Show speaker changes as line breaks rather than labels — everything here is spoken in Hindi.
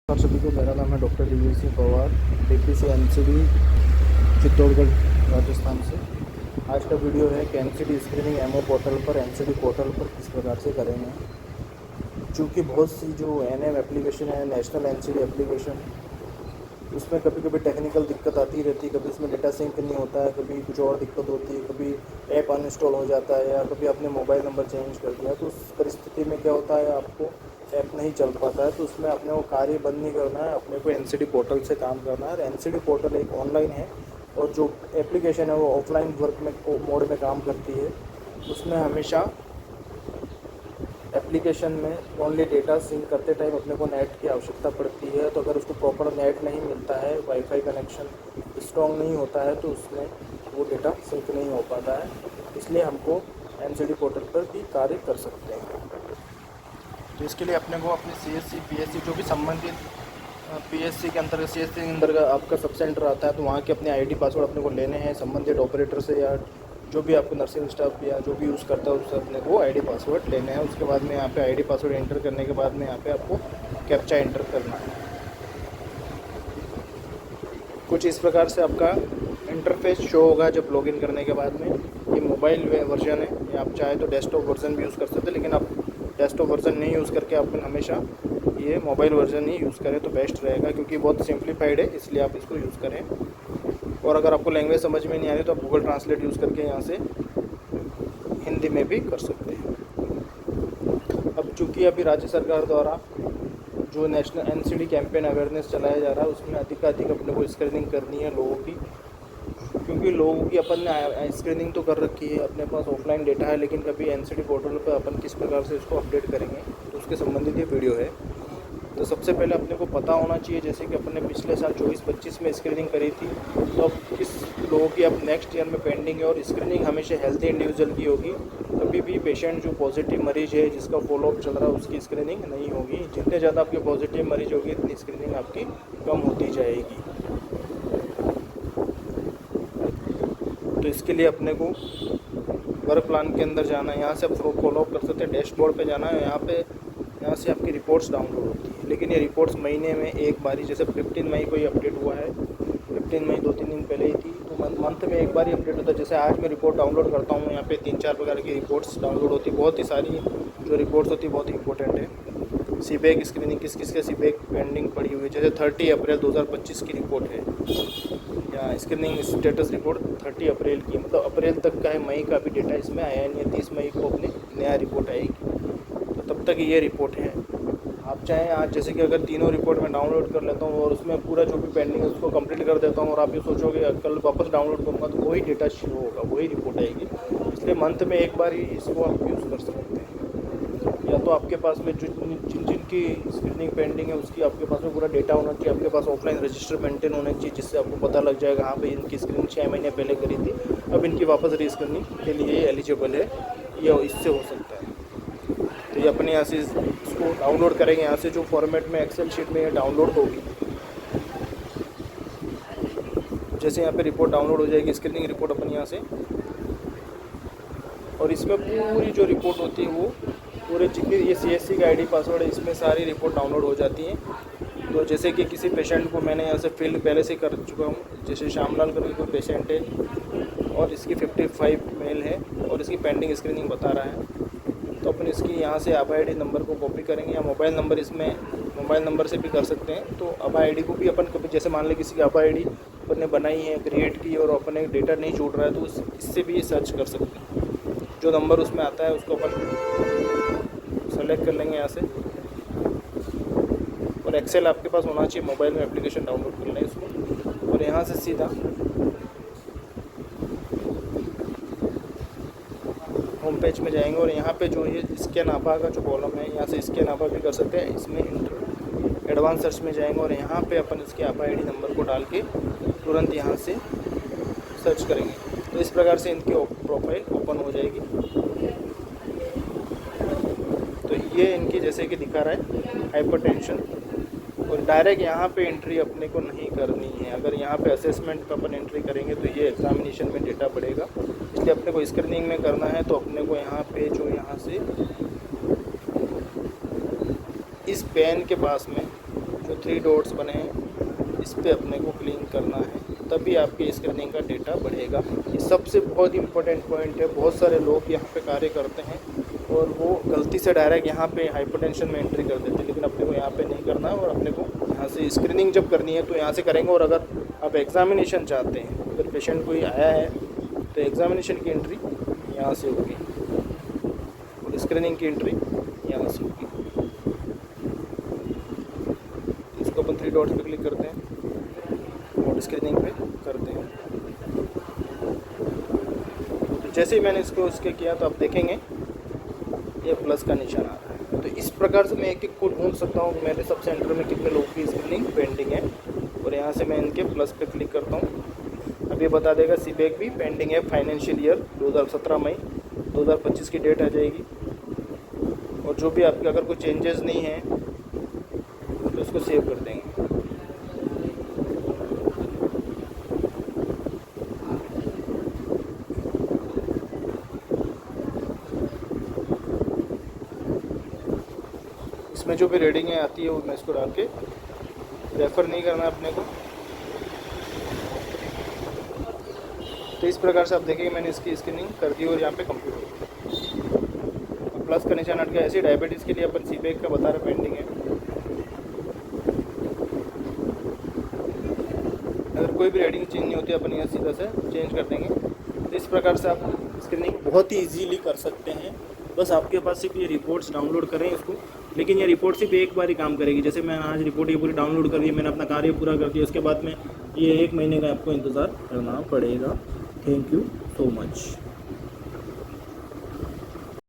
आप सभी को मेरा नाम है doctor Divya Singh Pawar, BPC NCD Chittorgarh Rajasthan से। आज का वीडियो है कि एनसीडी स्क्रीनिंग एमओ पोर्टल पर एनसीडी पोर्टल पर किस प्रकार से करेंगे। चूँकि बहुत सी जो एनएम एप्लीकेशन है, नेशनल एनसीडी एप्लीकेशन, उसमें कभी कभी टेक्निकल दिक्कत आती रहती है। कभी इसमें डेटा सिंक नहीं होता है, कभी कुछ और दिक्कत होती है, कभी ऐप अनइंस्टॉल हो जाता है, या कभी आपने मोबाइल नंबर चेंज कर दिया। तो उस परिस्थिति में क्या होता है, आपको ऐप नहीं चल पाता है। तो उसमें अपने को कार्य बंद नहीं करना है, अपने को एनसीडी पोर्टल से काम करना है। और एनसीडी पोर्टल एक ऑनलाइन है और जो एप्लीकेशन है वो ऑफलाइन वर्क में मोड में काम करती है। उसमें हमेशा एप्लीकेशन में ओनली डेटा सिंक करते टाइम अपने को नेट की आवश्यकता पड़ती है। तो अगर उसको प्रॉपर नेट नहीं मिलता है, वाईफाई कनेक्शन स्ट्रॉन्ग नहीं होता है, तो उसमें वो डेटा सिंक नहीं हो पाता है। इसलिए हमको एनसीडी पोर्टल पर भी कार्य कर सकते हैं। तो इसके लिए अपने को अपने सीएससी पीएससी जो भी संबंधित पीएससी के अंतर्गत सीएससी के अंतर्गत आपका सब सेंटर आता है, तो वहाँ के अपने आईडी पासवर्ड अपने को लेने हैं संबंधित ऑपरेटर से, या जो भी आपको नर्सिंग स्टाफ या जो भी यूज़ करता है उससे अपने को आईडी पासवर्ड लेने हैं। उसके बाद में यहाँ पे आईडी पासवर्ड एंटर करने के बाद में यहाँ पे आपको कैप्चा एंटर करना है। कुछ इस प्रकार से आपका इंटरफेस शो होगा जब लॉगिन करने के बाद में। ये मोबाइल वर्जन है, या आप चाहे तो डेस्कटॉप वर्जन भी यूज़ कर सकते हैं, लेकिन आप डेस्कटॉप वर्जन नहीं यूज़ करके अपन हमेशा ये मोबाइल वर्जन ही यूज़ करें तो बेस्ट रहेगा, क्योंकि बहुत सिंप्लीफाइड है, इसलिए आप इसको यूज़ करें। और अगर आपको लैंग्वेज समझ में नहीं आ रही तो आप गूगल ट्रांसलेट यूज़ करके यहाँ से हिंदी में भी कर सकते हैं। अब चूँकि अभी राज्य सरकार द्वारा जो नेशनल एनसीडी कैंपेन अवेयरनेस चलाया जा रहा है, उसमें अधिक अपने को स्क्रीनिंग करनी है लोगों की, क्योंकि लोगों की अपन ने स्क्रीनिंग तो कर रखी है, अपने पास ऑफलाइन डेटा है, लेकिन कभी एनसीडी पोर्टल पर अपन किस प्रकार से इसको अपडेट करेंगे, तो उसके संबंधित ये वीडियो है। तो सबसे पहले अपने को पता होना चाहिए, जैसे कि अपने पिछले साल 24-25 में स्क्रीनिंग करी थी, तो अब किस लोगों की अब नेक्स्ट ईयर में पेंडिंग है। और स्क्रीनिंग हमेशा हेल्थी इंडिविजुअल की होगी, कभी भी पेशेंट जो पॉजिटिव मरीज है जिसका फॉलोअप चल रहा है उसकी स्क्रीनिंग नहीं होगी। जितने ज़्यादा आपके पॉजिटिव मरीज होगी इतनी स्क्रीनिंग आपकी कम होती जाएगी। तो इसके लिए अपने को वर्क प्लान के अंदर जाना है, यहाँ से आप फॉलोअप कर सकते हैं। डैशबोर्ड पे जाना है, यहाँ से आपकी रिपोर्ट्स डाउनलोड होती है, लेकिन ये रिपोर्ट्स महीने में एक बार ही, जैसे 15 मई को ही अपडेट हुआ है, 15 मई 2-3 दिन पहले ही थी, तो मंथ में एक बार ही अपडेट होता है। जैसे आज मैं रिपोर्ट डाउनलोड करता हूँ, यहाँ पे 3-4 प्रकार की रिपोर्ट्स डाउनलोड होती है। बहुत ही सारी जो रिपोर्ट्स होती है बहुत इंपॉर्टेंट है। सीबैक स्क्रीनिंग किस किस का सीबैक पेंडिंग पड़ी हुई है, जैसे 30 अप्रैल 2025 की रिपोर्ट है, या स्क्रीनिंग स्टेटस रिपोर्ट 30 अप्रैल की, मतलब अप्रैल तक का है, मई का भी डेटा इसमें आया नहीं है। 30 मई को अपनी नया रिपोर्ट आएगी, तो तब तक ये रिपोर्ट है। आप चाहें आज जैसे कि अगर तीनों रिपोर्ट मैं डाउनलोड कर लेता हूँ और उसमें पूरा जो भी पेंडिंग है उसको कंप्लीट कर देता हूँ, और आप ये सोचोगे कल वापस डाउनलोड करूँगा, तो वही डेटा शो होगा, वही रिपोर्ट आएगी। इसलिए मंथ में एक बार ही इसको आप यूज़ कर सकते हैं। या तो आपके पास में जिन की स्क्रीनिंग पेंडिंग है उसकी आपके पास में पूरा डेटा होना चाहिए, आपके पास ऑफलाइन रजिस्टर मेंटेन होना चाहिए, जिससे आपको पता लग जाएगा हाँ भाई इनकी स्क्रीनिंग 6 महीने पहले करी थी, अब इनकी वापस रीस्क्रीनिंग के लिए एलिजिबल है, या इससे हो सकता है। तो ये अपने यहाँ से इसको डाउनलोड करेंगे, यहाँ से जो फॉर्मेट में एक्सेल शीट में ये डाउनलोड होगी। जैसे यहाँ पे रिपोर्ट डाउनलोड हो जाएगी, स्क्रीनिंग रिपोर्ट अपन यहाँ से, और इसमें पूरी जो रिपोर्ट होती है वो पूरे जितनी ये सीएससी का आईडी पासवर्ड है, इसमें सारी रिपोर्ट डाउनलोड हो जाती है। तो जैसे कि किसी पेशेंट को मैंने यहाँ से फिल पहले से कर चुका हूँ, जैसे श्यामलाल करके कोई पेशेंट है और इसकी 55 मेल है और इसकी पेंडिंग स्क्रीनिंग बता रहा है, तो अपन इसकी यहाँ से आभा आईडी नंबर को कॉपी करेंगे, या मोबाइल नंबर, इसमें मोबाइल नंबर से भी कर सकते हैं। तो आभा आईडी को भी अपन कभी, जैसे मान लें किसी की आभा आईडी अपन ने बनाई है, क्रिएट की, और अपने डेटा नहीं छूट रहा है, तो इससे भी सर्च कर सकते हैं। जो नंबर उसमें आता है उसको अपन सेलेक्ट कर लेंगे यहाँ से, और एक्सेल आपके पास होना चाहिए, मोबाइल में एप्लीकेशन डाउनलोड कर लें इसको, और यहाँ से सीधा होम पेज में जाएंगे, और यहाँ पे जो ये स्कैन आभा का जो कॉलम है, यहाँ से स्कैन आभा भी कर सकते हैं। इसमें एडवांस सर्च में जाएंगे और यहाँ पे अपन इसके आभा आईडी नंबर को डाल के तुरंत यहाँ से सर्च करेंगे। तो इस प्रकार से इनकी प्रोफाइल ओपन हो जाएगी। तो ये इनकी जैसे कि दिखा रहा है हाइपरटेंशन, और डायरेक्ट यहाँ पे एंट्री अपने को नहीं करनी है। अगर यहाँ पे असेसमेंट का अपन एंट्री करेंगे तो ये एग्जामिनेशन में डेटा बढ़ेगा, इसलिए अपने को स्क्रीनिंग में करना है। तो अपने को यहाँ पे जो यहाँ से इस पेन के पास में जो 3 डॉट्स बने हैं इस पे अपने को क्लिक करना है, तभी आपके स्क्रीनिंग का डेटा बढ़ेगा। ये सबसे बहुत इंपॉर्टेंट पॉइंट है। बहुत सारे लोग यहाँ पे कार्य करते हैं और वो गलती से डायरेक्ट यहाँ पे हाइपरटेंशन में एंट्री कर देते हैं, लेकिन अपने को यहाँ पे नहीं करना है और अपने को यहाँ से स्क्रीनिंग जब करनी है तो यहाँ से करेंगे। और अगर आप एग्ज़ामिनेशन चाहते हैं, अगर पेशेंट कोई आया है तो एग्ज़ामिनेशन की एंट्री यहाँ से होगी और स्क्रीनिंग की एंट्री यहाँ से होगी। इसको अपन 3 डॉट्स पे क्लिक करते हैं और स्क्रीनिंग पे करते हैं। तो जैसे ही मैंने इसको उसके किया तो आप देखेंगे ये प्लस का निशान आ रहा है। तो इस प्रकार से मैं एक एक को ढूंढ सकता हूँ कि मेरे सब सेंटर में कितने लोगों की स्क्रीनिंग पेंडिंग है, और यहाँ से मैं इनके प्लस पे क्लिक करता हूँ। अब ये बता देगा सीबैक भी पेंडिंग है, फाइनेंशियल ईयर 2017 मई 2025 की डेट आ जाएगी। और जो भी आपके अगर कोई चेंजेस नहीं है तो इसको सेव कर देंगे। इसमें जो भी रीडिंग आती है वो मैं इसको डाल के रेफ़र नहीं करना अपने को। तो इस प्रकार से आप देखिए मैंने इसकी स्क्रीनिंग कर दी और यहाँ पे कंप्लीट हो गई। प्लस का निशान हट गया। ऐसे डायबिटीज़ के लिए अपन सीबैक का बता रहे पेंडिंग है। अगर कोई भी रीडिंग चेंज नहीं होती अपन यहाँ सीधा से चेंज कर देंगे। तो इस प्रकार से आप स्क्रीनिंग बहुत ही ईजीली कर सकते हैं। बस आपके पास सिर्फ ये रिपोर्ट्स डाउनलोड करें इसको, लेकिन ये रिपोर्ट सिर्फ एक बार ही काम करेगी। जैसे मैंने आज रिपोर्ट ये पूरी डाउनलोड कर दी, मैंने अपना कार्य पूरा कर दिया, उसके बाद में ये 1 महीने का आपको इंतज़ार करना पड़ेगा। Thank you so much.